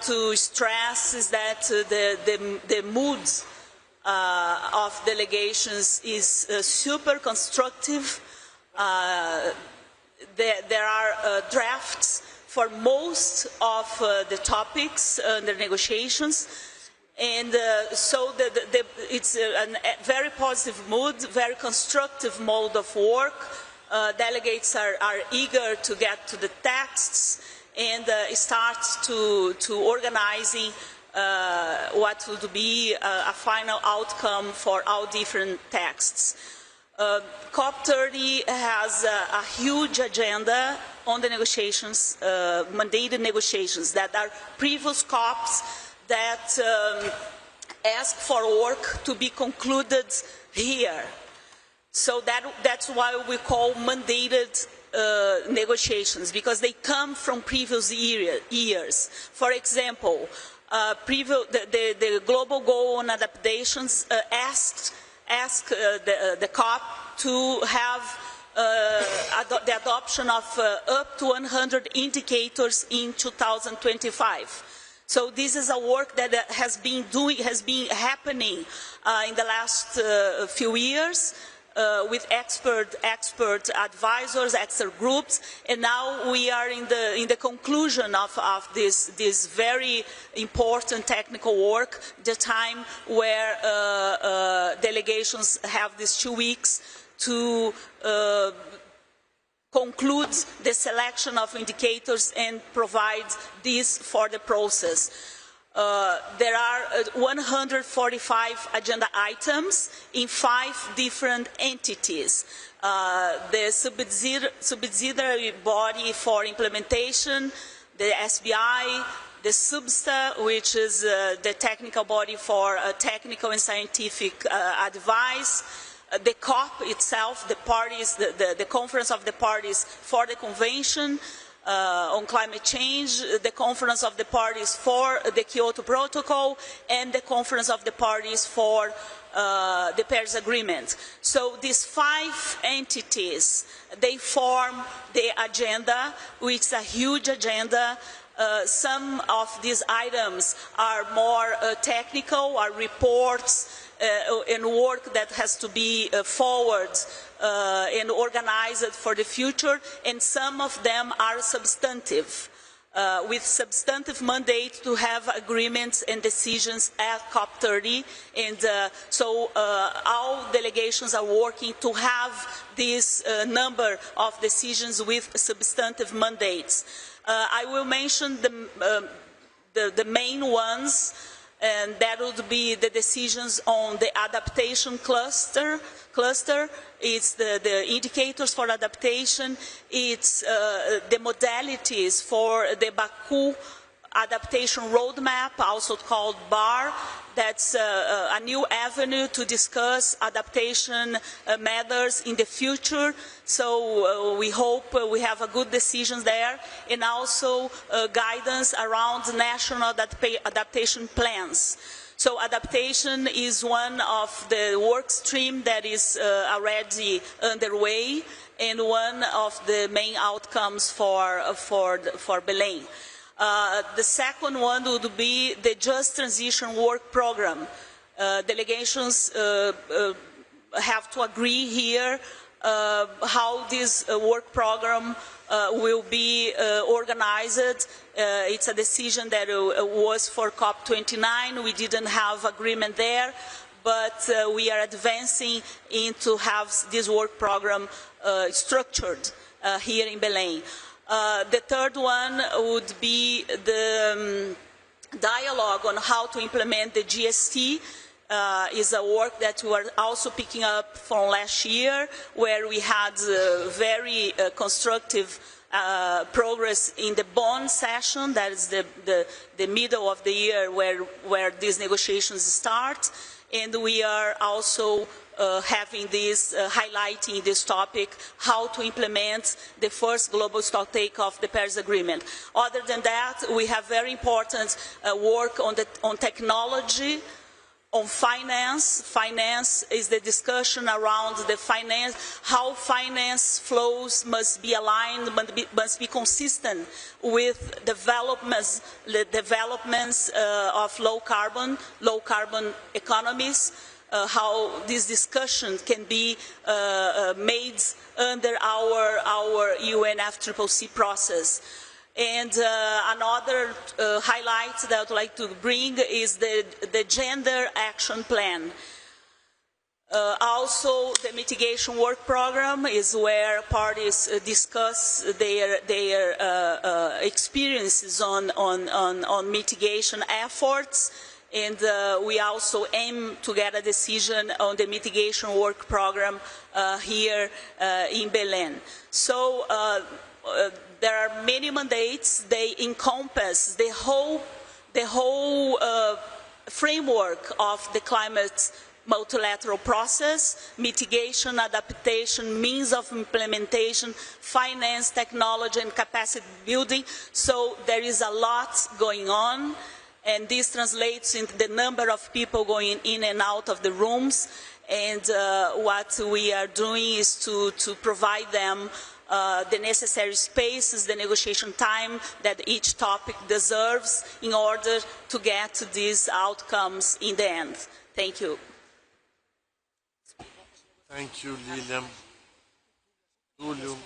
to stress is that the mood of delegations is super constructive. There are drafts for most of the topics under negotiations, and so it's a very positive mood, very constructive mode of work. Delegates are eager to get to the texts and start to organizing what would be a final outcome for all different texts. COP30 has a huge agenda on the negotiations, mandated negotiations that are previous COPs that ask for work to be concluded here. So that's why we call mandated negotiations, because they come from previous years. For example, the global goal on adaptations asked the COP to have the adoption of up to 100 indicators in 2025. So this is a work that has been happening in the last few years with expert advisors, expert groups, and now we are in the conclusion of this very important technical work, the time where delegations have these 2 weeks to conclude the selection of indicators and provide this for the process. There are 145 agenda items in 5 different entities. The subsidiary body for implementation, the SBI, the SUBSTA, which is the technical body for technical and scientific advice, the COP itself, the parties, the Conference of the Parties for the Convention on Climate Change, the Conference of the Parties for the Kyoto Protocol, and the Conference of the Parties for the Paris Agreement. So these 5 entities, they form the agenda, which is a huge agenda. Some of these items are more technical, are reports and work that has to be forward and organized for the future, and some of them are substantive, with substantive mandate to have agreements and decisions at COP30, and so all delegations are working to have this number of decisions with substantive mandates. I will mention the main ones, and that would be the decisions on the adaptation cluster. It's the indicators for adaptation. It's the modalities for the Baku adaptation roadmap, also called BAR. That's a new avenue to discuss adaptation matters in the future. So we hope we have a good decisions there, and also guidance around national adaptation plans. So adaptation is one of the work stream that is already underway, and one of the main outcomes for Belem. The second one would be the Just Transition Work Program. Delegations have to agree here how this work program will be organized. It's a decision that was for COP29. We didn't have agreement there, but we are advancing into have this work program structured here in Belem. The third one would be the dialogue on how to implement the GST. Is a work that we are also picking up from last year, where we had very constructive progress in the Bonn session. That is the middle of the year where these negotiations start. And we are also having this, highlighting this topic, how to implement the first global stocktake of the Paris Agreement. Other than that, we have very important work on technology, On finance, finance is the discussion around the how finance flows must be aligned, must be consistent with the developments of low carbon economies, how this discussion can be made under our UNFCCC process. And another highlight that I would like to bring is the Gender Action Plan. Also, the mitigation work program is where parties discuss their experiences on mitigation efforts, and we also aim to get a decision on the mitigation work program here in Belem. So there are many mandates. They encompass the whole framework of the climate multilateral process: mitigation, adaptation, means of implementation, finance, technology, and capacity building. So there is a lot going on, and this translates into the number of people going in and out of the rooms. And what we are doing is to provide them the necessary spaces, the negotiation time that each topic deserves in order to get to these outcomes in the end. Thank you. Thank you, Liliam. Túlio.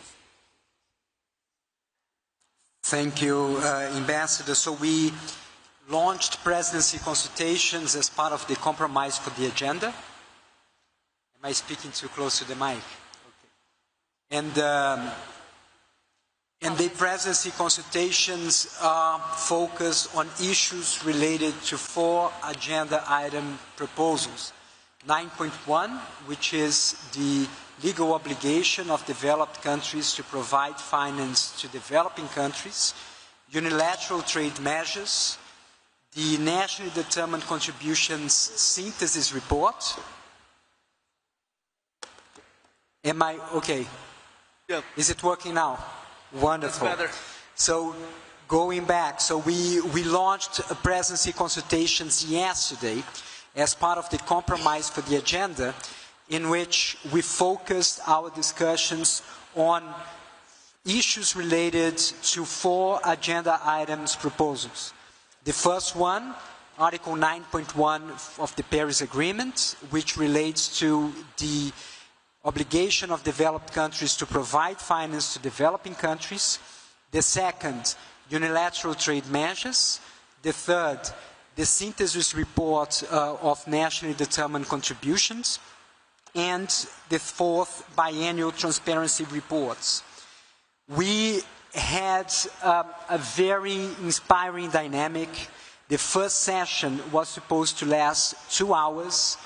Thank you, Ambassador. So we launched presidency consultations as part of the compromise for the agenda. Am I speaking too close to the mic? And the presidency consultations are focused on issues related to 4 agenda item proposals. 9.1, which is the legal obligation of developed countries to provide finance to developing countries, unilateral trade measures, the nationally determined contributions synthesis report. Am I okay? Yeah. Is it working now? Wonderful. That's better. So going back, so we launched a presidency consultations yesterday as part of the compromise for the agenda, in which we focused our discussions on issues related to 4 agenda items proposals. The first one, Article 9.1 of the Paris Agreement, which relates to the obligation of developed countries to provide finance to developing countries. The second, unilateral trade measures. The third, the synthesis report of nationally determined contributions. And the fourth, biannual transparency reports. We had a very inspiring dynamic. The first session was supposed to last 2 hours.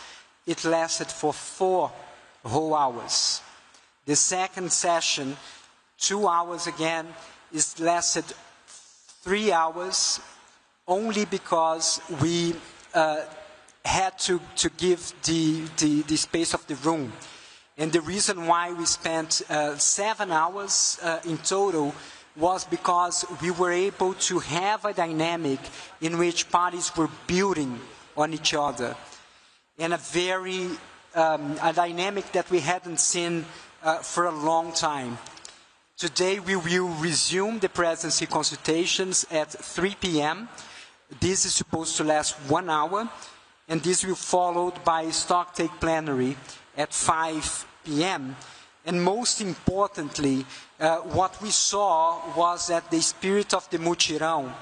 It lasted for 4 whole hours. The second session, 2 hours again, is lasted 3 hours, only because we had to give the space of the room. And the reason why we spent 7 hours in total was because we were able to have a dynamic in which parties were building on each other, and a dynamic that we hadn't seen for a long time. Today we will resume the presidency consultations at 3 p.m. This is supposed to last 1 hour, and this will be followed by a stocktake plenary at 5 p.m. And most importantly, what we saw was that the spirit of the mutirão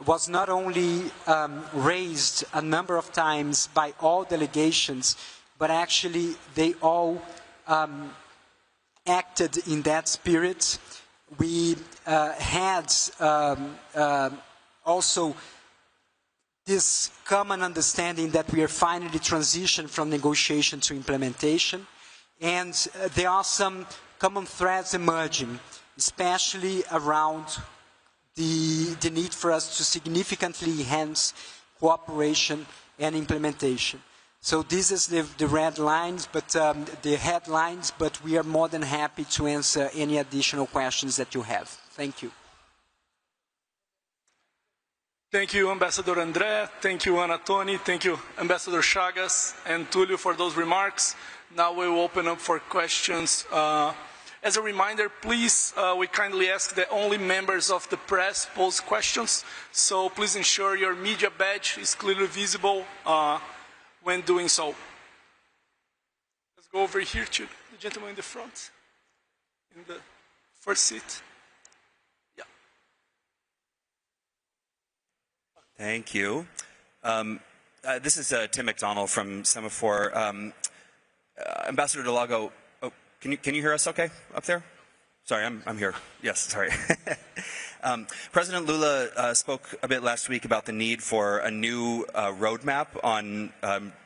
was not only raised a number of times by all delegations, but actually they all acted in that spirit. We had also this common understanding that we are finally transitioned from negotiation to implementation, and there are some common threads emerging, especially around the need for us to significantly enhance cooperation and implementation. So this is the red lines, but the headlines, but we are more than happy to answer any additional questions that you have. Thank you. Thank you, Ambassador André. Thank you, Toni. Thank you, Ambassador Chagas and Túlio for those remarks. Now we will open up for questions. As a reminder, please, we kindly ask that only members of the press pose questions. So please ensure your media badge is clearly visible when doing so. Let's go over here to the gentleman in the front, in the first seat. Yeah. Thank you. This is Tim McDonald from Semaphore. Ambassador Lago, can you hear us okay up there? Sorry, I'm here. Yes, sorry. President Lula spoke a bit last week about the need for a new roadmap on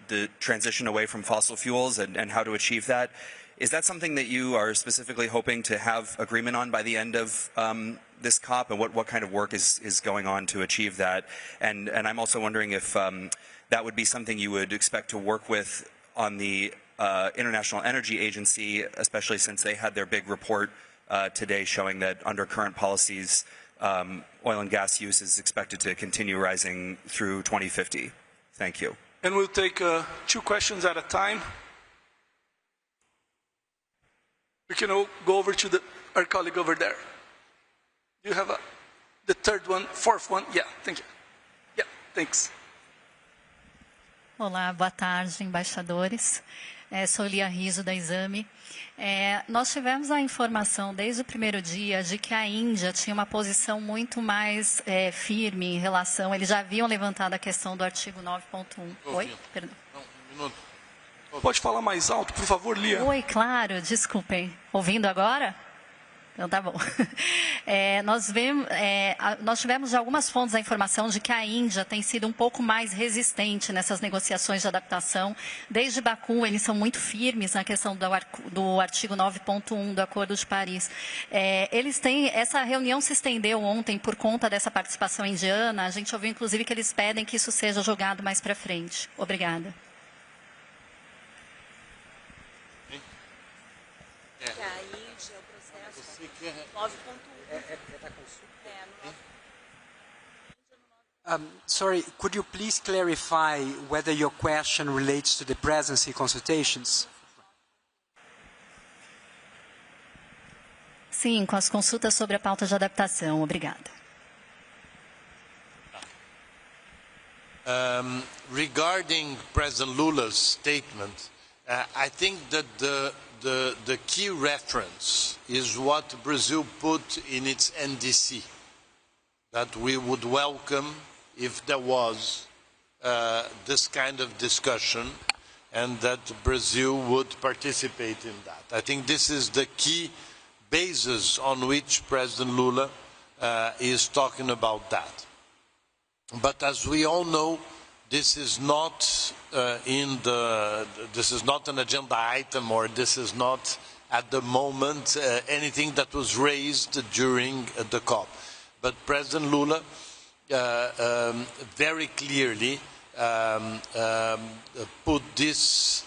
the transition away from fossil fuels and how to achieve that. Is that something that you are specifically hoping to have agreement on by the end of this COP, and what kind of work is going on to achieve that? And I'm also wondering if that would be something you would expect to work with on the International Energy Agency, especially since they had their big report today showing that under current policies, oil and gas use is expected to continue rising through 2050. Thank you. And we'll take 2 questions at a time. We can all go over to our colleague over there. You have the 3rd one, 4th one? Yeah, thank you. Yeah, thanks. Olá, boa tarde, embaixadores. Sou Lia Riso, da Exame. Nós tivemos a informação desde o primeiro dia de que a Índia tinha uma posição muito mais firme em relação... Eles já haviam levantado a questão do artigo 9.1. Oi? Perdão. Um minuto. Pode falar mais alto, por favor, Lia? Oi, claro, desculpem. Ouvindo agora? Então tá bom. Nós tivemos de algumas fontes a informação de que a Índia tem sido um pouco mais resistente nessas negociações de adaptação. Desde Baku, eles são muito firmes na questão do artigo 9.1 do Acordo de Paris. Essa reunião se estendeu ontem por conta dessa participação indiana. A gente ouviu, inclusive, que eles pedem que isso seja jogado mais para frente. Obrigada. Sorry, could you please clarify whether your question relates to the presidency consultations? Sim, com as consultas sobre a pauta de adaptação. Obrigada. Regarding President Lula's statement, I think that the key reference is what Brazil put in its NDC, that we would welcome if there was this kind of discussion and that Brazil would participate in that. I think this is the key basis on which President Lula is talking about that. But as we all know, this is not this is not an agenda item, or this is not at the moment anything that was raised during the COP. But President Lula very clearly put this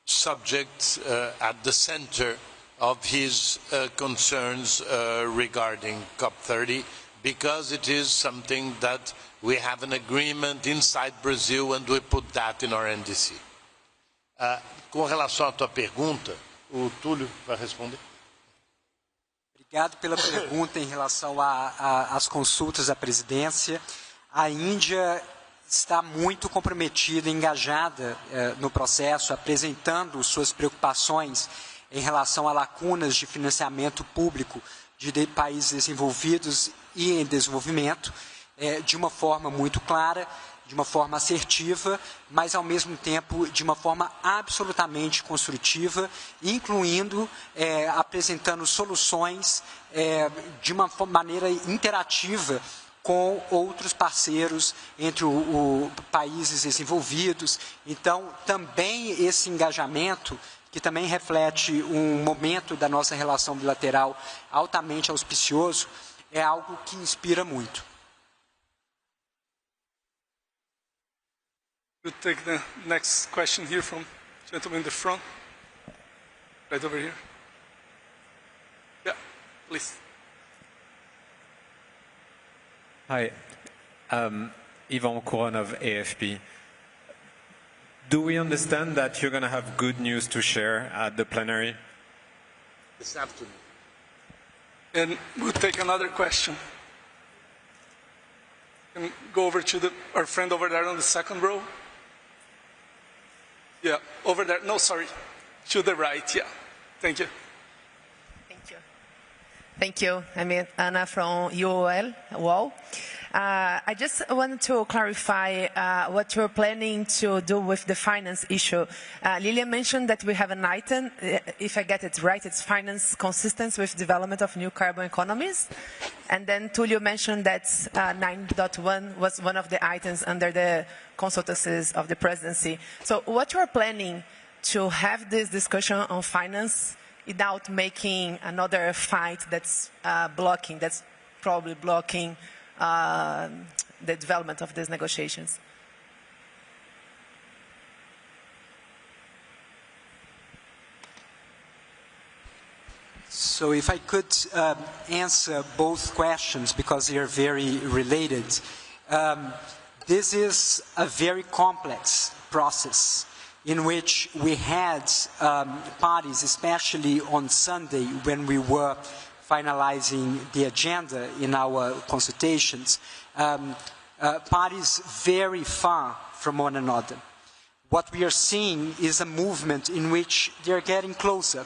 subject at the center of his concerns regarding COP30, because it is something that we have an agreement inside Brazil and we put that in our NDC. Com relação à tua pergunta, o Túlio vai responder. Obrigado pela pergunta em relação às consultas à presidência. A Índia está muito comprometida, engajada no processo, apresentando suas preocupações em relação a lacunas de financiamento público de países desenvolvidos e em desenvolvimento, de uma forma muito clara, de uma forma assertiva, mas ao mesmo tempo de uma forma absolutamente construtiva, incluindo, apresentando soluções de uma maneira interativa com outros parceiros entre os países desenvolvidos. Então, também esse engajamento, que também reflete um momento da nossa relação bilateral altamente auspicioso, é algo que inspira muito. We'll take the next question here from the gentleman in the front. Right over here. Yeah, please. Hi. Yvon Couron of AFP. Do we understand that you're going to have good news to share at the plenary? This afternoon. And we'll take another question. And go over to our friend over there on the second row. Yeah, over there. No, sorry. To the right, yeah. Thank you. Thank you. Thank you. I'm Anna from UOL. I just wanted to clarify what you're planning to do with the finance issue. Lilian mentioned that we have an item, if I get it right, it's finance consistent with development of new carbon economies. And then Túlio mentioned that 9.1 was one of the items under the consultancies of the presidency. So what you're planning to have this discussion on finance without making another fight that's probably blocking the development of these negotiations? So if I could answer both questions because they are very related. This is a very complex process in which we had parties, especially on Sunday when we were finalizing the agenda in our consultations, parties very far from one another. What we are seeing is a movement in which they are getting closer,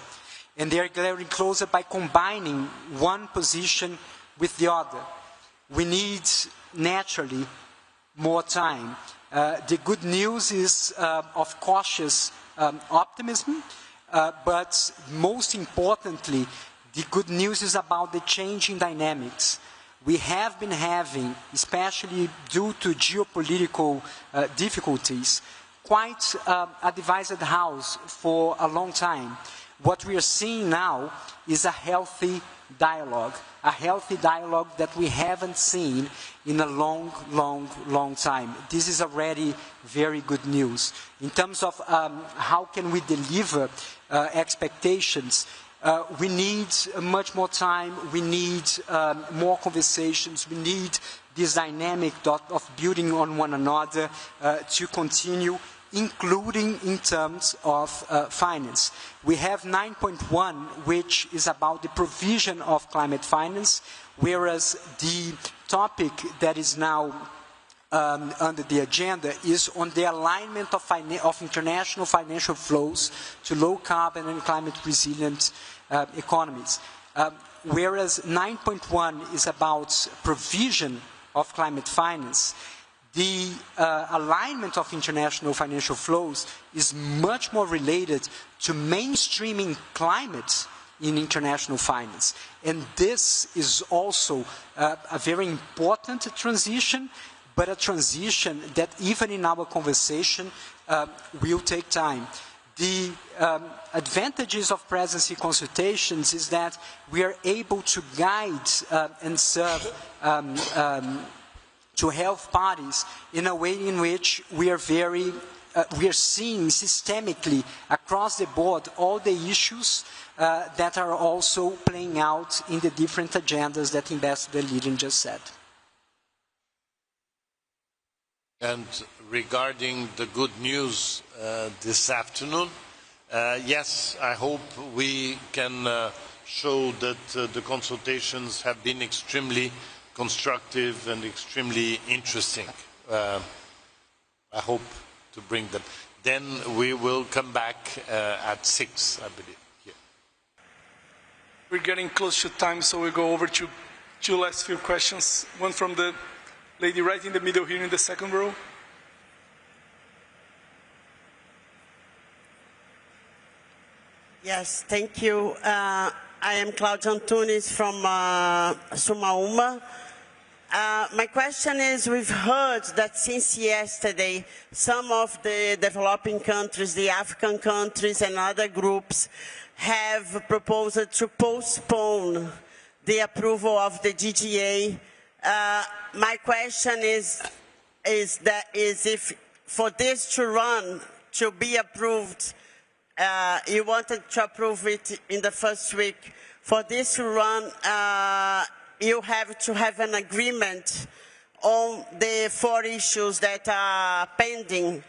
and they are getting closer by combining one position with the other. We need, naturally, more time. The good news is of cautious optimism, but most importantly, the good news is about the changing dynamics. We have been having, especially due to geopolitical difficulties, quite a divided house for a long time. What we are seeing now is a healthy dialogue that we haven't seen in a long time. This is already very good news. In terms of how can we deliver expectations, we need much more time, we need more conversations, we need this dynamic of building on one another to continue, including in terms of finance. We have 9.1, which is about the provision of climate finance, whereas the topic that is now under the agenda is on the alignment of international financial flows to low carbon and climate resilient economies. Whereas 9.1 is about provision of climate finance, the alignment of international financial flows is much more related to mainstreaming climate in international finance. And this is also a very important transition, but a transition that even in our conversation will take time. The advantages of presidency consultations is that we are able to guide and serve to help parties in a way in which we are seeing systemically across the board all the issues that are also playing out in the different agendas that Ambassador Lilian just said. And regarding the good news this afternoon, yes, I hope we can show that the consultations have been extremely constructive and extremely interesting. I hope to bring them. Then we will come back at 6, I believe. Yeah. We're getting close to time, so we'll go over to two last few questions. One from the lady right in the middle here in the second row. Yes, thank you. I am Claudia Antunes from Sumaúma. My question is, we've heard that since yesterday, some of the developing countries, the African countries and other groups have proposed to postpone the approval of the DGA. My question is if for this to be approved, you wanted to approve it in the first week. For this to run, you have to have an agreement on the 4 issues that are pending.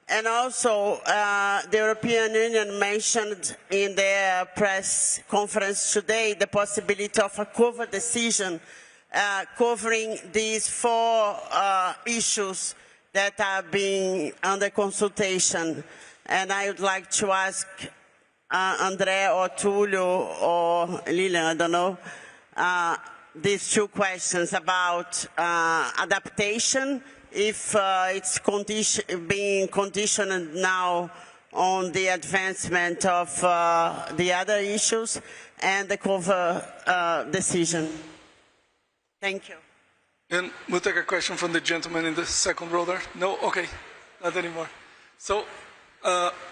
And also, the European Union mentioned in their press conference today the possibility of a cover decision covering these 4 issues that are being under consultation. And I would like to ask André or Túlio or Lilian, I don't know, these 2 questions about adaptation, if it's being conditioned now on the advancement of the other issues, and the cover decision. Thank you. And we'll take a question from the gentleman in the second row there. No? Okay, not anymore. So,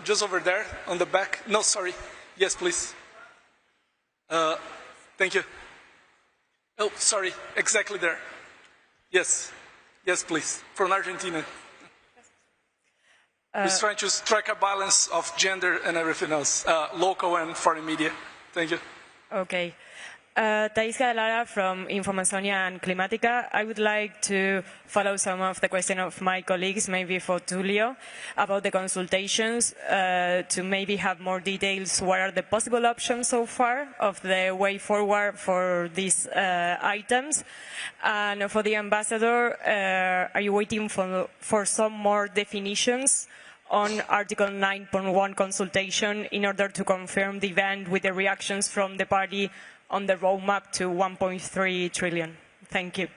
just over there on the back. No, sorry. Yes, please. Thank you. Oh, sorry. Exactly there. Yes. Yes, please. From Argentina. He's trying to strike a balance of gender and everything else, local and foreign media. Thank you. Okay. Thaisa Lara from Infomasonia and Climatica. I would like to follow some of the questions of my colleagues, maybe for Túlio, about the consultations, to maybe have more details. What are the possible options so far of the way forward for these items? And for the ambassador, are you waiting for some more definitions on Article 9.1 consultation in order to confirm the event with the reactions from the party on the roadmap to 1.3 trillion? Thank you.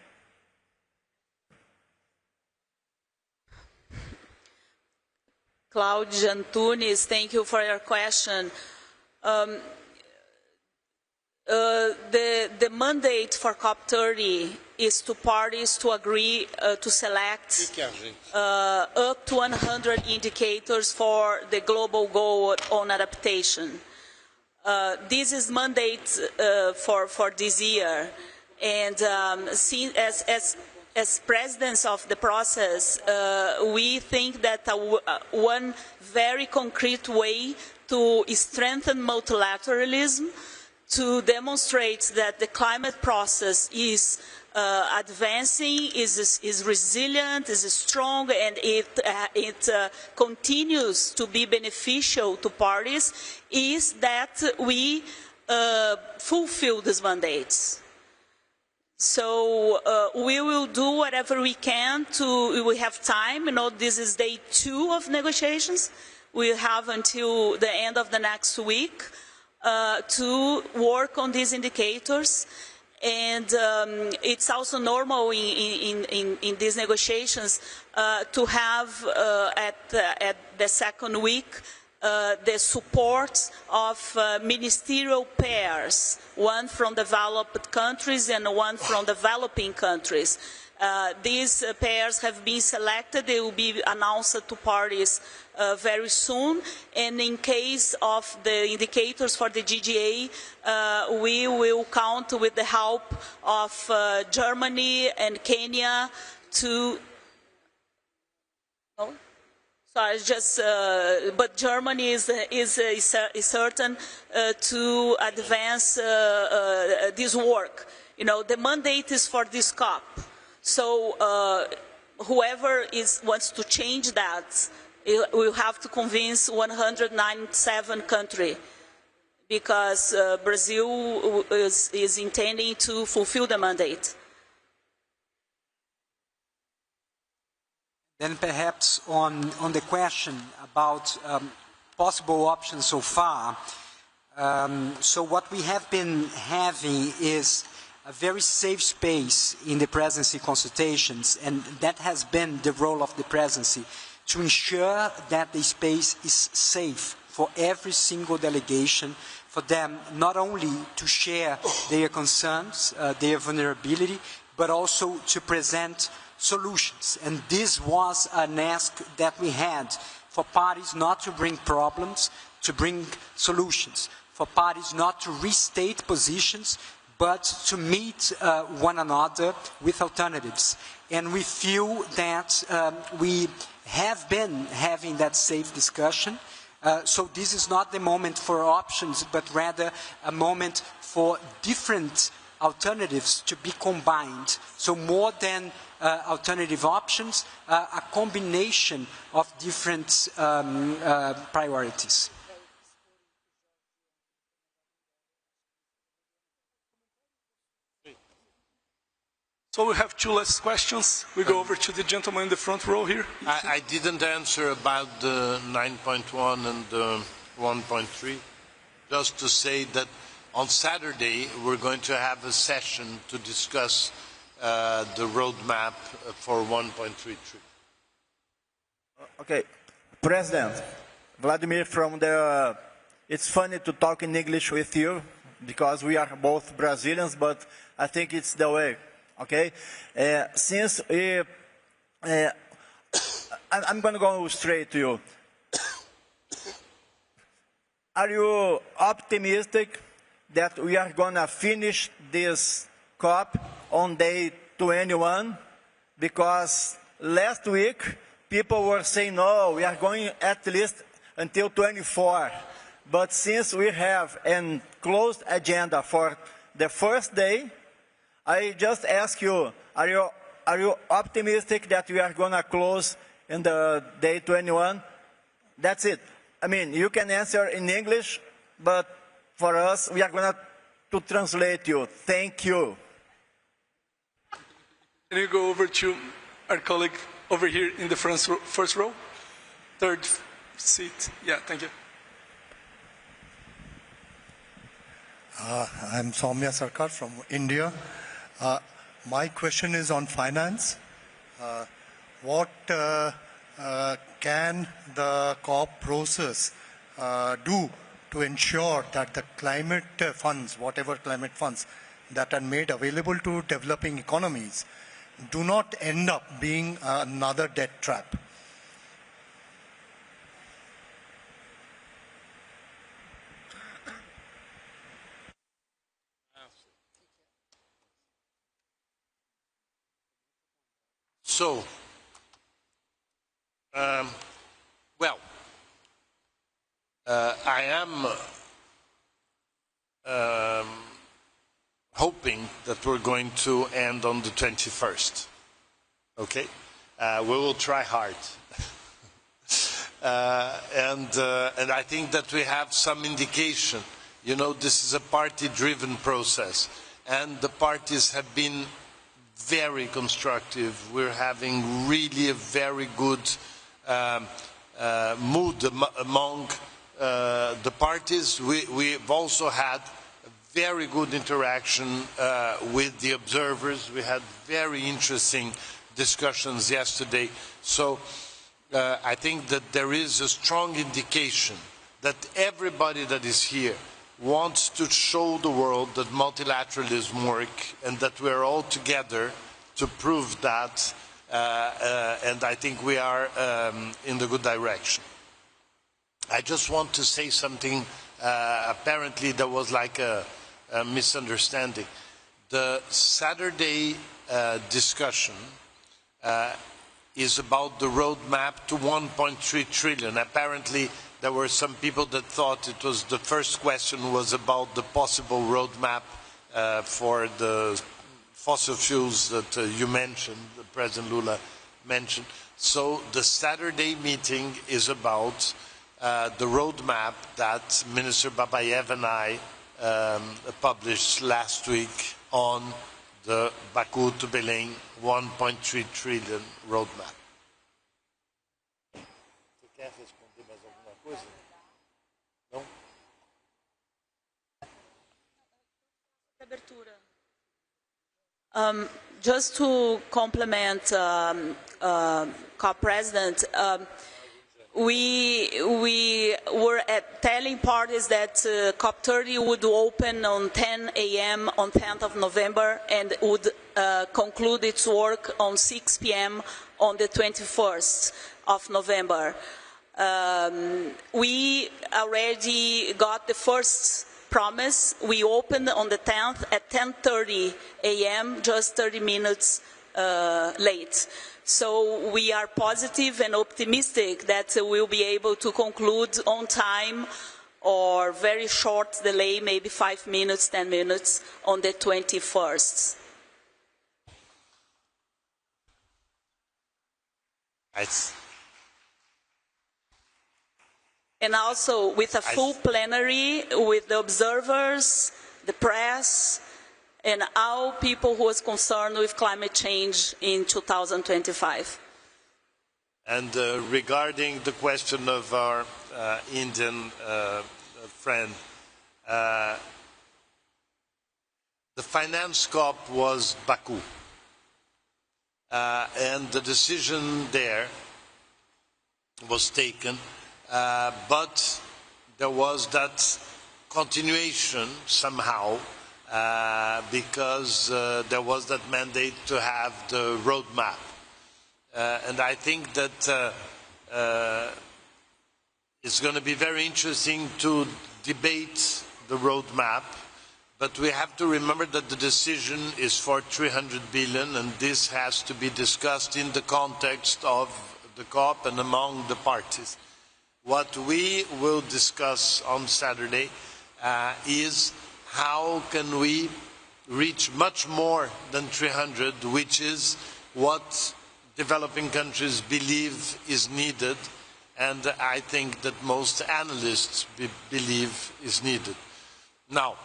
Claudia Antunes, thank you for your question. The mandate for COP30 is to parties to agree to select up to 100 indicators for the global goal on adaptation. This is mandate for this year, and as presidents of the process, we think that one very concrete way to strengthen multilateralism, to demonstrate that the climate process is advancing, is resilient, is strong, and it continues to be beneficial to parties, is that we fulfill these mandates. So we will do whatever we can we have time. You know, this is day 2 of negotiations. We have until the end of the next week to work on these indicators. And it's also normal in these negotiations to have at the second week the support of ministerial pairs, one from developed countries and one from developing countries. These pairs have been selected. They will be announced to parties very soon. And in case of the indicators for the GGA, we will count with the help of Germany and Kenya to... Oh? Sorry, just, but Germany is certain to advance this work. You know, the mandate is for this COP. So whoever wants to change that will have to convince 197 countries, because Brazil is intending to fulfill the mandate. Then perhaps on the question about possible options so far, so what we have been having is a very safe space in the presidency consultations, and that has been the role of the presidency, to ensure that the space is safe for every single delegation, for them not only to share their concerns, their vulnerability, but also to present solutions. And this was an ask that we had for parties not to bring problems, to bring solutions, for parties not to restate positions, but to meet one another with alternatives. And we feel that we have been having that safe discussion. So this is not the moment for options, but rather a moment for different alternatives to be combined. So more than alternative options, a combination of different priorities. So we have two last questions. We go over to the gentleman in the front row here. I didn't answer about the 9.1 and the 1.3. Just to say that on Saturday we're going to have a session to discuss the roadmap for 1.3 trillion. Okay, President Vladimir from the. It's funny to talk in English with you because we are both Brazilians, but I think it's the way. Okay, since we, I'm going to go straight to you. Are you optimistic that we are going to finish this COP on day 21? Because last week people were saying, no, we are going at least until 24. But since we have a closed agenda for the first day, I just ask you, are you optimistic that we are going to close in the day 21? That's it. I mean, you can answer in English, but for us, we are going to translate you. Thank you. Can you go over to our colleague over here in the first row? Third seat. Yeah, thank you. I'm Soumya Sarkar from India. My question is on finance. What can the COP process do to ensure that the climate funds, whatever climate funds that are made available to developing economies, do not end up being another debt trap? So, well, I am hoping that we're going to end on the 21st. Okay? We will try hard. And I think that we have some indication. You know, this is a party-driven process, and the parties have been very constructive. We're having really a very good mood among the parties. We've also had a very good interaction with the observers. We had very interesting discussions yesterday. So I think that there is a strong indication that everybody that is here wants to show the world that multilateralism works and that we're all together to prove that, and I think we are in the good direction. I just want to say something. Apparently there was like a misunderstanding. The Saturday discussion is about the roadmap to 1.3 trillion. Apparently there were some people that thought it was the first question was about the possible roadmap for the fossil fuels that you mentioned, President Lula mentioned. So the Saturday meeting is about the roadmap that Minister Babayev and I published last week on the Baku to Belem 1.3 trillion roadmap. Just to complement COP President, we were telling parties that COP30 would open on 10 a.m. on 10th of November and would conclude its work on 6 p.m. on the 21st of November. We already got the first promise. We opened on the 10th at 10:30 a.m., just 30 minutes late. So we are positive and optimistic that we'll be able to conclude on time or very short delay, maybe 5 minutes, 10 minutes on the 21st. And also with a full plenary, with the observers, the press, and all people who was concerned with climate change in 2025. And regarding the question of our Indian friend, the finance COP was Baku. And the decision there was taken, but there was that continuation somehow, because there was that mandate to have the roadmap. And I think that it's going to be very interesting to debate the roadmap, but we have to remember that the decision is for 300 billion, and this has to be discussed in the context of the COP and among the parties. What we will discuss on Saturday is how can we reach much more than 300, which is what developing countries believe is needed, and I think that most analysts believe is needed. Now,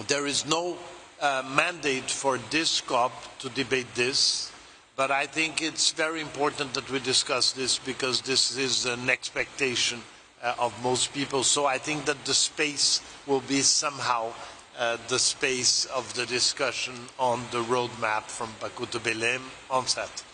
there is no mandate for this COP to debate this, but I think it's very important that we discuss this because this is an expectation of most people. So I think that the space will be somehow the space of the discussion on the roadmap from Baku to Belem on Saturday.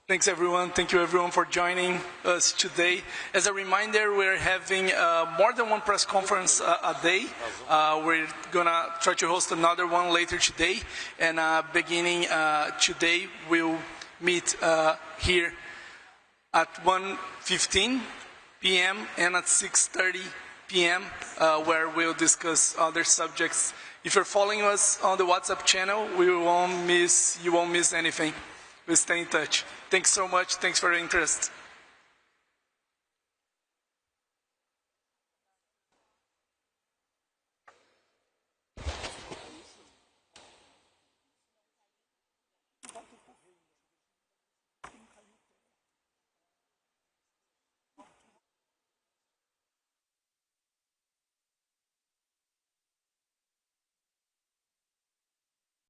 Thanks everyone. Thank you everyone for joining us today. As a reminder, we're having more than one press conference a day. We're gonna try to host another one later today. And beginning today, we'll meet here at 1:15 p.m. and at 6:30 p.m. Where we'll discuss other subjects. If you're following us on the WhatsApp channel, you won't miss anything. We'll stay in touch. Thanks so much. Thanks for your interest.